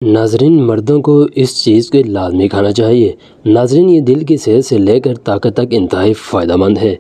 ناظرین، مردوں کو اس چیز کو لازمی کھانا چاہیے۔ ناظرین، یہ دل کی صحت سے لے کر طاقت تک انتہائی فائدہ مند ہے۔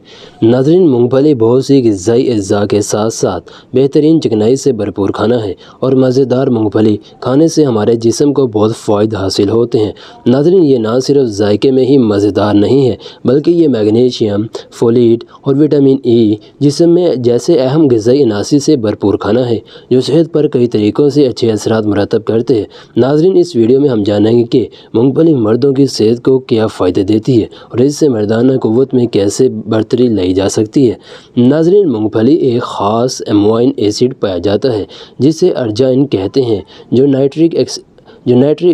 ناظرین، مونگ پھلی بہت سی غذائی اجزاء کے ساتھ ساتھ بہترین چکنائی سے بھرپور کھانا ہے اور مزیدار مونگ پھلی کھانے سے ہمارے جسم کو بہت فوائد حاصل ہوتے ہیں۔ ناظرین، یہ نہ صرف ذائقے میں ہی مزیدار نہیں ہے بلکہ یہ میگنیشیم، فولیٹ اور وٹامن ای جسم میں جیسے اہم غذائی عناصر سے بھرپور کھانا ہے جو صحت پر کئی طریقوں سے اچھے اثرات مرتب کرتے ہیں۔ ناظرین، اس ویڈیو میں ہم جانیں گے کہ مونگ پھلی مردوں کی صحت کو کیا فائدے دیتی ہے اور اس سے مردانہ قوت میں کیسے بڑھوتری لائی جا سکتی ہے۔ ناظرین، مونگ پھلی ایک خاص امینو ایسڈ پایا جاتا ہے جسے ارجائن کہتے ہیں جو نائٹرک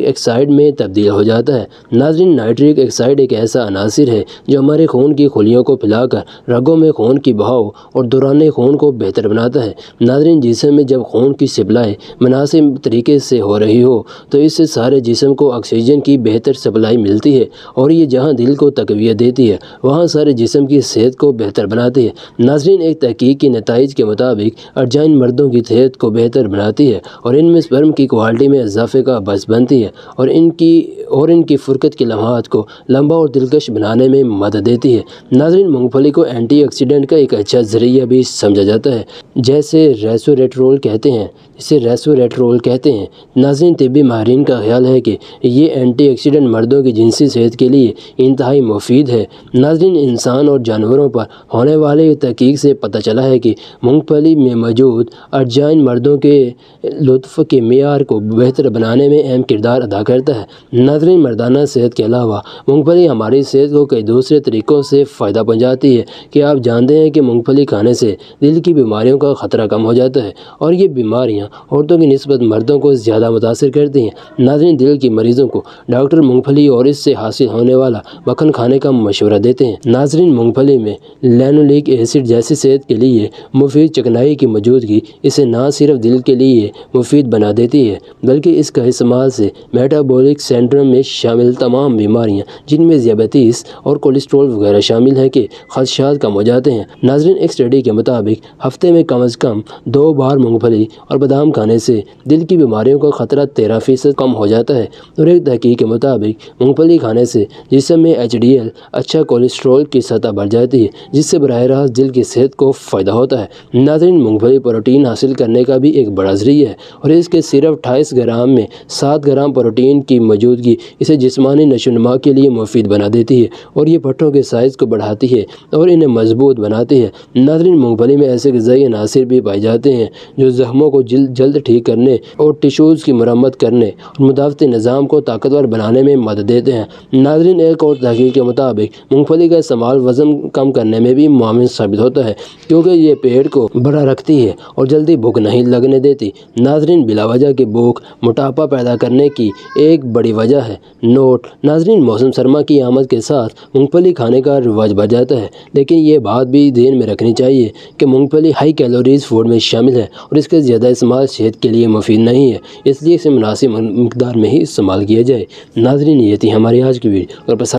آکسائڈ میں تبدیل ہو جاتا ہے۔ ناظرین، نائٹرک آکسائڈ ایک ایسا عنصر ہے جو ہمارے خون کی خلیوں کو پھیلا کر رگوں میں خون کی بہاؤ اور دوران خون کو بہتر بناتا ہے۔ ناظرین، جسم میں جب خون کی سپلائی مناسب طریقے سے ہو رہی ہو تو اس سے سارے جسم کو آکسیجن کی بہتر سپلائی ملتی ہے اور یہ جہاں دل کو تقویت دیتی ہے وہاں سارے جسم کی صحت کو بہتر بناتی ہے۔ ناظرین، ایک تحقیق کے نتائج کے مطابق ارجائن مردوں کی صحت کو بہتر بناتی ہے اور ان میں سپرم کی کوالٹی میں اضافے کا باعث بنتی ہے اور ان کی فرقت کے لمحات کو لمبا اور دلکش بنانے میں مدد دیتی ہے۔ ناظرین، مونگ پھلی کو اینٹی آکسیڈنٹ کا ایک اچھا ذریعہ بھی سمجھا جاتا ہے جسے ریسوریٹرول کہتے ہیں۔ ناظرین، طبی ماہرین کا خیال ہے کہ یہ اینٹی آکسیڈنٹ مردوں کی جنسی صحت کے لیے انتہائی مفید ہے۔ ناظرین، انسان اور جانوروں پر ہونے والے تحقیق سے پتہ چلا ہے کہ مونگ پھلی میں موجود ارجائن مردوں کے لطف کے معیار کو بہتر بنانے میں اہم کردار ادا کرتا ہے۔ ناظرین، مردانہ صحت کے علاوہ مونگ پھلی ہماری صحت کو کئی دوسرے طریقوں سے فائدہ پہنچاتی ہے۔ کیا آپ جانتے ہیں کہ مونگ پھلی کھانے سے دل کی بیماریوں کا خطرہ کم ہو جاتا ہے اور یہ بیماریاں عورتوں کی نسبت مردوں کو زیادہ متاثر کرتی ہیں؟ ناظرین، دل کے مریضوں کو ڈاکٹر مونگ پھلی اور اس سے حاصل ہونے والا مکھن کھانے کا مشورہ دیتے ہیں۔ ناظرین، مونگ پھلی میں لینولک ایسڈ جیسی صحت کے لیے مفید چکنائی کی موجودگی اسے نہ صرف دل کے لیے مفید بنا دیتی ہے بلکہ اس کا استعمال سے میٹابولک سنڈروم میں شامل تمام بیماریاں جن میں ذیابیطس اور کولیسٹرول وغیرہ شامل ہیں کے خدشات کم ہو جاتے ہیں۔ ناظرین، ایک اسٹڈی کے مطابق ہفتے میں کم از کم 2 بار مونگ پھلی اور بادام کھانے سے دل کی بیماریوں کا خطرہ 13% کم ہو جاتا ہے اور ایک تحقیق کے مطابق مونگ پھلی کھانے سے جسم میں HDL اچھا کولیسٹرول کی سطح بڑھ جاتی ہے جس سے براہ راست دل کی صحت کو فائدہ ہوتا ہے۔ ناظرین، مونگ پھلی پروٹین حاصل کرنے کا بھی ایک بڑا ذریعہ ہے اور اس کے صرف 28 گرام میں 7 گرام پروٹین کی موجودگی اسے جسمانی نشو و نما کے لیے مفید بنا دیتی ہے اور یہ پٹھوں کے سائز کو بڑھاتی ہے اور انہیں مضبوط بناتی ہے۔ ناظرین، مونگ پھلی میں ایسے غذائی عناصر بھی پائے جاتے ہیں جو زخموں کو جلد ٹھیک کرنے اور ٹشوز کی مرمت کرنے اور مدافعتی نظام کو طاقتور بنانے میں مدد دیتے ہیں۔ ناظرین، ایک اور تحقیق کے مطابق مونگ پھلی کا استعمال وزن کم کرنے میں بھی معاون ثابت ہوتا ہے کیونکہ یہ پیٹ کو بڑا رکھتی ہے اور جلدی بھوک نہیں لگنے دیتی۔ ناظرین، بلا وجہ کی بھوک موٹاپا پیدا کرنے کی ایک بڑی وجہ ہے۔ نوٹ: ناظرین، موسم سرما کی آمد کے ساتھ مونگ پھلی کھانے کا رواج بڑھ جاتا ہے لیکن یہ بات بھی ذہن میں رکھنی چاہیے کہ مونگ پھلی ہائی کیلوریز فوڈ میں شامل ہے اور اس کا زیادہ استعمال صحت کے لیے مفید نہیں ہے، اس لیے اسے مناسب مقدار میں ہی استعمال کیا جائے۔ ناظرین، یہ تھی ہماری آج کی ویڈیو۔ اگر پسند